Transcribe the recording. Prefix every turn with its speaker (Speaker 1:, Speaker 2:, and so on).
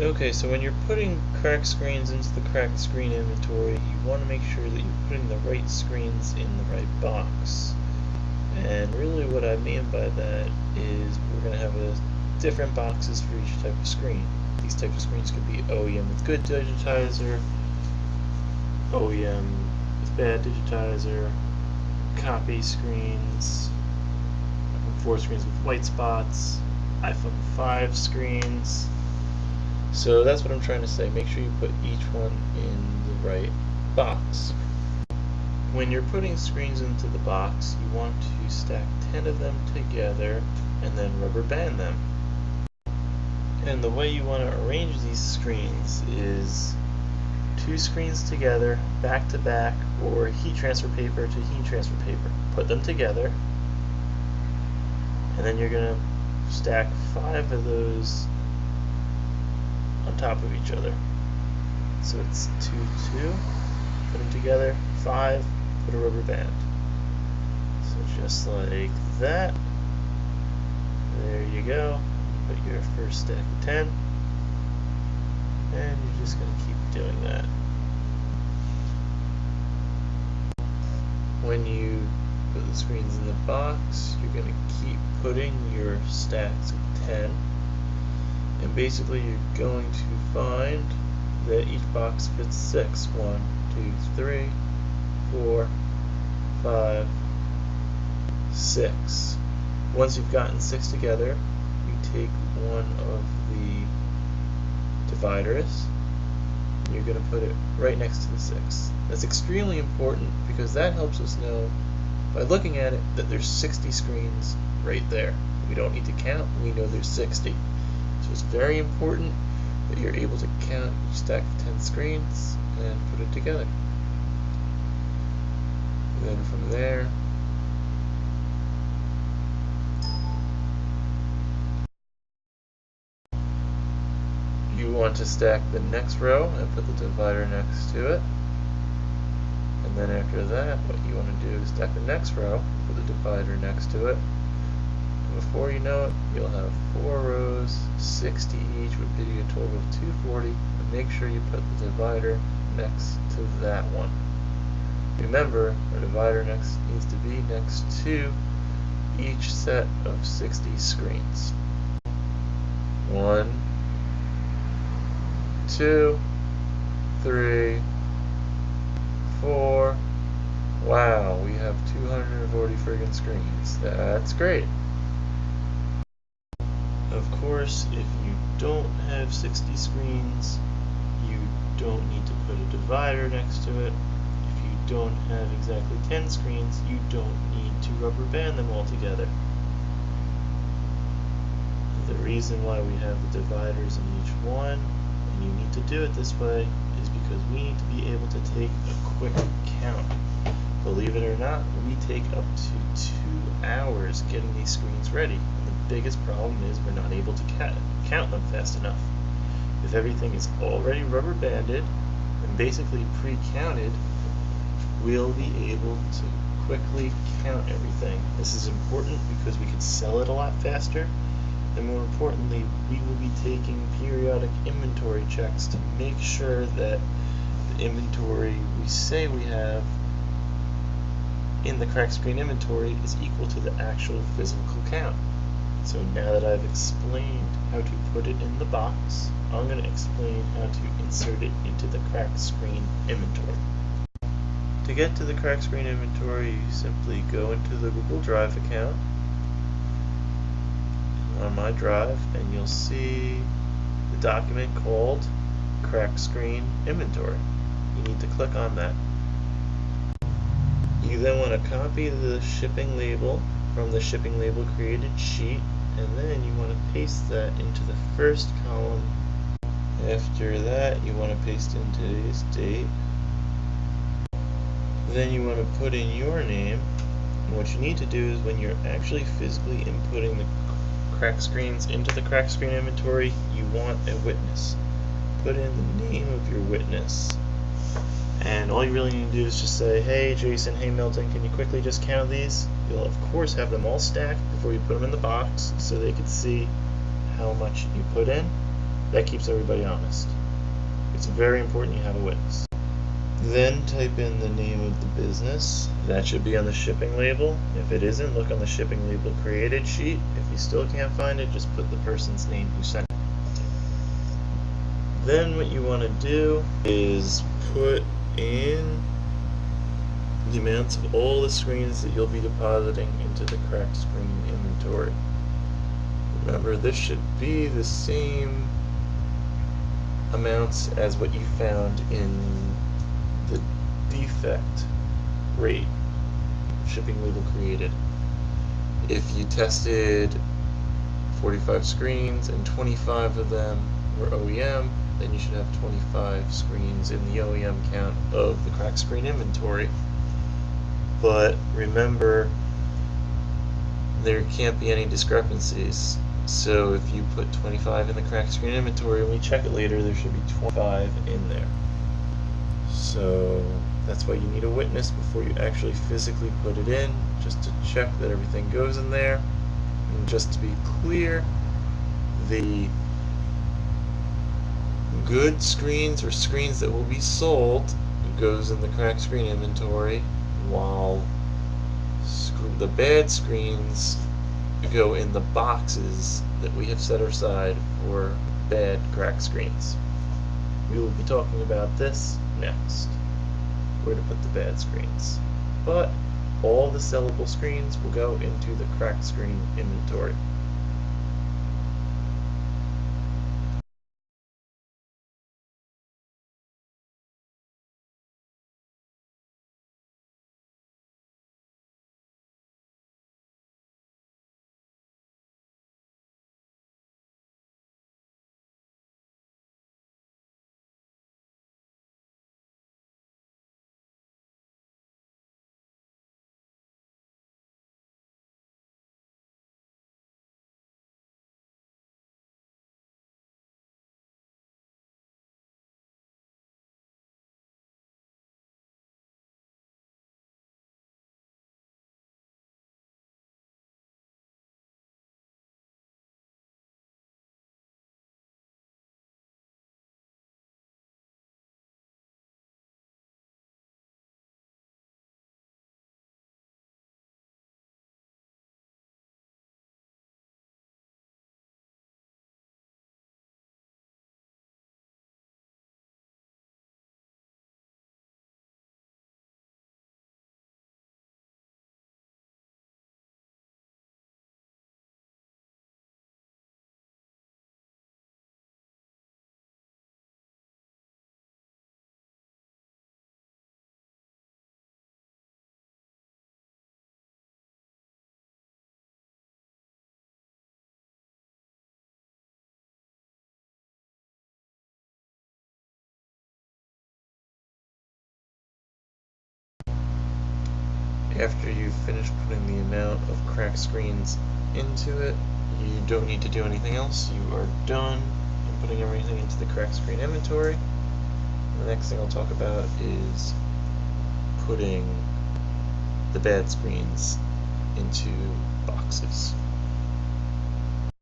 Speaker 1: Okay, so when you're putting cracked screens into the cracked screen inventory, you want to make sure that you're putting the right screens in the right box. And really what I mean by that is we're going to have different boxes for each type of screen. These types of screens could be OEM with good digitizer, OEM with bad digitizer, copy screens, iPhone 4 screens with white spots, iPhone 5 screens. So that's what I'm trying to say. Make sure you put each one in the right box. When you're putting screens into the box, you want to stack 10 of them together and then rubber band them. And the way you want to arrange these screens is 2 screens together, back to back, or heat transfer paper to heat transfer paper. Put them together, and then you're going to stack 5 of those on top of each other. So it's 2, 2, put them together, 5, put a rubber band. So just like that. There you go. Put your first stack of 10, and you're just going to keep doing that. When you put the screens in the box, you're going to keep putting your stacks of 10, and basically you're going to find that each box fits 6. 1, 2, 3, 4, 5, 6. Once you've gotten 6 together, you take one of the dividers, and you're going to put it right next to the 6. That's extremely important because that helps us know, by looking at it, that there's 60 screens right there. We don't need to count, we know there's 60. So it's very important that you're able to count each stack of 10 screens and put it together. And then from there, you want to stack the next row and put the divider next to it. And then after that, what you want to do is stack the next row, put the divider next to it. And before you know it, you'll have 4 rows, 60 each, would give you a total of 240. And make sure you put the divider next to that one. Remember, the divider needs to be next to each set of 60 screens. 1, 2, 3, 4. Wow, we have 240 friggin' screens. That's great. Of course, if you don't have 60 screens, you don't need to put a divider next to it. If you don't have exactly 10 screens, you don't need to rubber band them all together. The reason why we have the dividers in each one, and you need to do it this way, is because we need to be able to take a quick count. Believe it or not, we take up to 2 hours getting these screens ready. And the biggest problem is we're not able to count them fast enough. If everything is already rubber banded and basically pre-counted, we'll be able to quickly count everything. This is important because we can sell it a lot faster, and more importantly, we will be taking periodic inventory checks to make sure that the inventory we say we have in the cracked screen inventory is equal to the actual physical count. So now that I've explained how to put it in the box, I'm going to explain how to insert it into the cracked screen inventory. To get to the cracked screen inventory, you simply go into the Google Drive account on my drive, and you'll see the document called Cracked Screen Inventory. You need to click on that. You then want to copy the shipping label from the shipping label created sheet, and then you want to paste that into the first column. After that, you want to paste in today's date. Then you want to put in your name. And what you need to do is when you're actually physically inputting the cracked screens into the cracked screen inventory, you want a witness. Put in the name of your witness. And all you really need to do is just say, hey Jason, hey Milton, can you quickly just count these? You'll of course have them all stacked before you put them in the box so they can see how much you put in. That keeps everybody honest. It's very important you have a witness. Then type in the name of the business. That should be on the shipping label. If it isn't, look on the shipping label created sheet. If you still can't find it, just put the person's name who sent it. Then what you want to do is put in the amounts of all the screens that you'll be depositing into the cracked screen inventory. Remember, this should be the same amounts as what you found in the defect rate shipping label created. If you tested 45 screens and 25 of them were OEM, then you should have 25 screens in the OEM count of the cracked screen inventory. But remember, there can't be any discrepancies. So if you put 25 in the cracked screen inventory and we check it later, there should be 25 in there. So that's why you need a witness before you actually physically put it in, just to check that everything goes in there. And just to be clear, the good screens or screens that will be sold goes in the cracked screen inventory, while the bad screens go in the boxes that we have set aside for bad cracked screens. We will be talking about this next, where to put the bad screens. But all the sellable screens will go into the cracked screen inventory. After you've finished putting the amount of cracked screens into it, you don't need to do anything else. You are done in putting everything into the cracked screen inventory. The next thing I'll talk about is putting the bad screens into boxes.